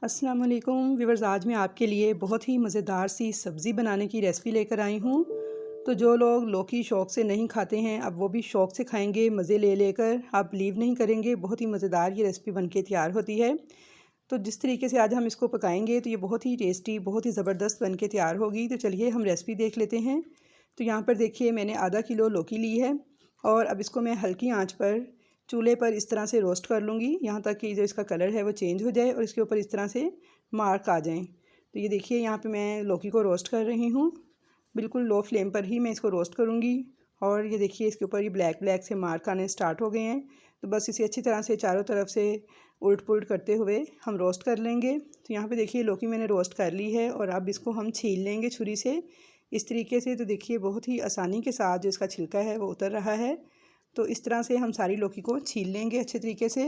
अस्सलाम वालेकुम व्यूअर्स, आज मैं आपके लिए बहुत ही मज़ेदार सी सब्ज़ी बनाने की रेसिपी लेकर आई हूँ। तो जो लोग लौकी शौक़ से नहीं खाते हैं, अब वो भी शौक़ से खाएंगे मज़े ले लेकर। आप बिलीव नहीं करेंगे, बहुत ही मज़ेदार ये रेसिपी बनके तैयार होती है। तो जिस तरीके से आज हम इसको पकाएंगे तो ये बहुत ही टेस्टी, बहुत ही ज़बरदस्त बनके तैयार होगी। तो चलिए हम रेसिपी देख लेते हैं। तो यहाँ पर देखिए मैंने आधा किलो लौकी ली है और अब इसको मैं हल्की आँच पर चूल्हे पर इस तरह से रोस्ट कर लूँगी, यहाँ तक कि जो इसका कलर है वो चेंज हो जाए और इसके ऊपर इस तरह से मार्क आ जाएं। तो ये देखिए यहाँ पे मैं लौकी को रोस्ट कर रही हूँ, बिल्कुल लो फ्लेम पर ही मैं इसको रोस्ट करूँगी। और ये देखिए इसके ऊपर ये ब्लैक ब्लैक से मार्क आने स्टार्ट हो गए हैं। तो बस इसे अच्छी तरह से चारों तरफ से उलट पुलट करते हुए हम रोस्ट कर लेंगे। तो यहाँ पे देखिए लौकी मैंने रोस्ट कर ली है और अब इसको हम छील लेंगे छुरी से इस तरीके से। तो देखिए बहुत ही आसानी के साथ जो इसका छिलका है वो उतर रहा है। तो इस तरह से हम सारी लौकी को छील लेंगे अच्छे तरीके से।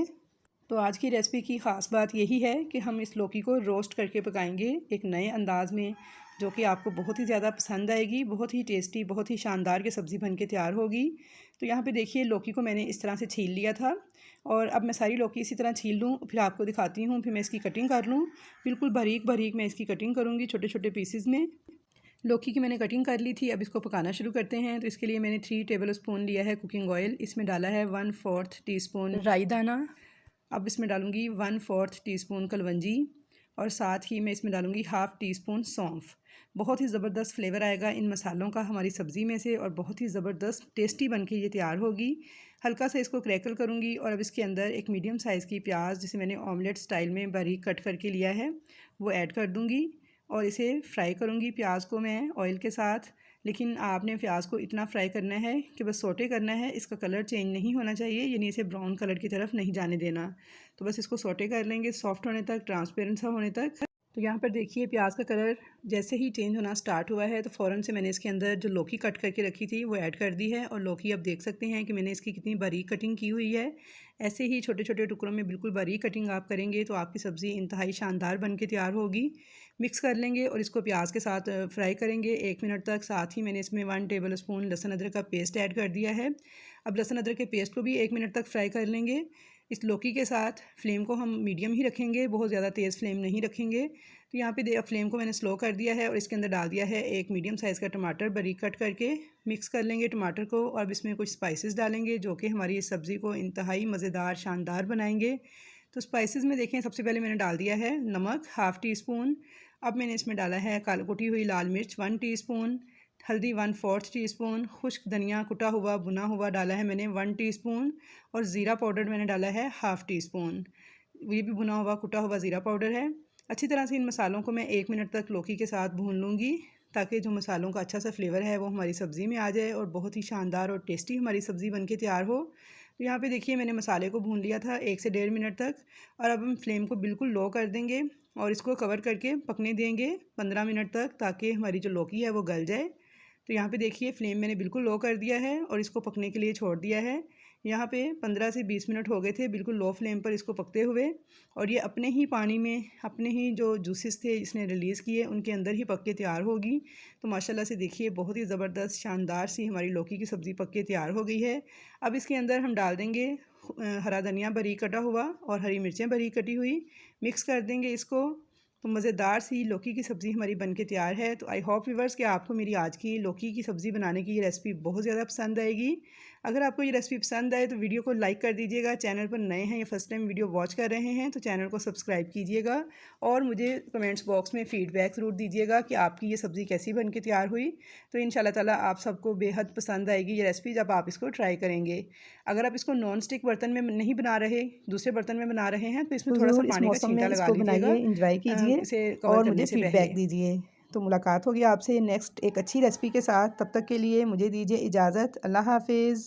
तो आज की रेसिपी की ख़ास बात यही है कि हम इस लौकी को रोस्ट करके पकाएंगे एक नए अंदाज़ में, जो कि आपको बहुत ही ज़्यादा पसंद आएगी। बहुत ही टेस्टी, बहुत ही शानदार की सब्ज़ी बनके तैयार होगी। तो यहाँ पे देखिए लौकी को मैंने इस तरह से छील लिया था और अब मैं सारी लौकी इसी तरह छील लूँ, फिर आपको दिखाती हूँ, फिर मैं इसकी कटिंग कर लूँ। बिल्कुल बारीक बारीक मैं इसकी कटिंग करूँगी, छोटे छोटे पीसेज़ में। लौकी की मैंने कटिंग कर ली थी। अब इसको पकाना शुरू करते हैं। तो इसके लिए मैंने 3 टेबल स्पून लिया है कुकिंग ऑयल। इसमें डाला है 1/4 टीस्पून राई दाना। अब इसमें डालूँगी 1/4 टीस्पून कलवंजी और साथ ही मैं इसमें डालूँगी 1/2 टीस्पून सौंफ। बहुत ही ज़बरदस्त फ्लेवर आएगा इन मसालों का हमारी सब्ज़ी में से और बहुत ही ज़बरदस्त टेस्टी बनके ये तैयार होगी। हल्का सा इसको क्रैकल करूँगी और अब इसके अंदर एक मीडियम साइज़ की प्याज, जिसे मैंने ऑमलेट स्टाइल में बारीक कट करके लिया है, वो ऐड कर दूँगी और इसे फ्राई करूँगी प्याज को मैं ऑयल के साथ। लेकिन आपने प्याज को इतना फ्राई करना है कि बस सोटे करना है, इसका कलर चेंज नहीं होना चाहिए, यानी इसे ब्राउन कलर की तरफ नहीं जाने देना। तो बस इसको सोटे कर लेंगे सॉफ्ट होने तक, ट्रांसपेरेंट सा होने तक। तो यहाँ पर देखिए प्याज का कलर जैसे ही चेंज होना स्टार्ट हुआ है तो फ़ौरन से मैंने इसके अंदर जो लौकी कट करके रखी थी वो ऐड कर दी है। और लौकी अब देख सकते हैं कि मैंने इसकी कितनी बारीक कटिंग की हुई है। ऐसे ही छोटे छोटे टुकड़ों में बिल्कुल बारीक कटिंग आप करेंगे तो आपकी सब्ज़ी इंतहाई शानदार बन के तैयार होगी। मिक्स कर लेंगे और इसको प्याज के साथ फ्राई करेंगे 1 मिनट तक। साथ ही मैंने इसमें 1 टेबल स्पून लहसुन अदरक का पेस्ट ऐड कर दिया है। अब लहसुन अदरक के पेस्ट को भी 1 मिनट तक फ्राई कर लेंगे। इस लौकी के साथ फ्लेम को हम मीडियम ही रखेंगे, बहुत ज़्यादा तेज़ फ्लेम नहीं रखेंगे। तो यहाँ पे फ्लेम को मैंने स्लो कर दिया है और इसके अंदर डाल दिया है एक मीडियम साइज़ का टमाटर बारीक कट करके। मिक्स कर लेंगे टमाटर को और अब इसमें कुछ स्पाइसेस डालेंगे जो कि हमारी इस सब्ज़ी को इंतहाई मज़ेदार शानदार बनाएंगे। तो स्पाइसेस में देखें, सबसे पहले मैंने डाल दिया है नमक 1/2 टीस्पून। अब मैंने इसमें डाला है कुटी हुई लाल मिर्च 1 टीस्पून, हल्दी 1/4 टीस्पून, खुश्क धनिया कुटा हुआ भुना हुआ डाला है मैंने 1 टीस्पून और ज़ीरा पाउडर मैंने डाला है 1/2 टीस्पून। ये भी भुना हुआ कुटा हुआ ज़ीरा पाउडर है। अच्छी तरह से इन मसालों को मैं 1 मिनट तक लौकी के साथ भून लूँगी ताकि जो मसालों का अच्छा सा फ्लेवर है वो हमारी सब्ज़ी में आ जाए और बहुत ही शानदार और टेस्टी हमारी सब्ज़ी बनके तैयार हो। तो यहाँ पे देखिए मैंने मसाले को भून लिया था 1 से 1.5 मिनट तक और अब हम फ्लेम को बिल्कुल लो कर देंगे और इसको कवर करके पकने देंगे 15 मिनट तक, ताकि हमारी जो लौकी है वो गल जाए। तो यहाँ पे देखिए फ्लेम मैंने बिल्कुल लो कर दिया है और इसको पकने के लिए छोड़ दिया है। यहाँ पे 15 से 20 मिनट हो गए थे बिल्कुल लो फ्लेम पर इसको पकते हुए और ये अपने ही पानी में, अपने ही जो जूसेस थे इसने रिलीज़ किए, उनके अंदर ही पक के तैयार होगी। तो माशाल्लाह से देखिए बहुत ही ज़बरदस्त शानदार सी हमारी लौकी की सब्ज़ी पक के तैयार हो गई है। अब इसके अंदर हम डाल देंगे हरा धनिया बारीक कटा हुआ और हरी मिर्चें बारीक कटी हुई। मिक्स कर देंगे इसको। तो मज़ेदार सी लौकी की सब्ज़ी हमारी बनके तैयार है। तो आई होप व्यूअर्स कि आपको मेरी आज की लौकी की सब्ज़ी बनाने की ये रेसिपी बहुत ज़्यादा पसंद आएगी। अगर आपको ये रेसिपी पसंद आए तो वीडियो को लाइक कर दीजिएगा। चैनल पर नए हैं या फर्स्ट टाइम वीडियो वॉच कर रहे हैं तो चैनल को सब्सक्राइब कीजिएगा और मुझे कमेंट्स बॉक्स में फ़ीडबैक ज़रूर दीजिएगा कि आपकी ये सब्ज़ी कैसी बन के तैयार हुई। तो इंशाल्लाह ताला आप सबको बेहद पसंद आएगी ये रेसिपी जब आप इसको ट्राई करेंगे। अगर आप इसको नॉन स्टिक बर्तन में नहीं बना रहे, दूसरे बर्तन में बना रहे हैं तो इसमें थोड़ा सा पानी का छींटा लगा लीजिएगा। एंजॉय कीजिए इसे कवर और करने मुझे से फीडबैक पहले। दीजिए। तो मुलाकात होगी आपसे नेक्स्ट एक अच्छी रेसिपी के साथ। तब तक के लिए मुझे दीजिए इजाज़त। अल्लाह हाफ़िज़।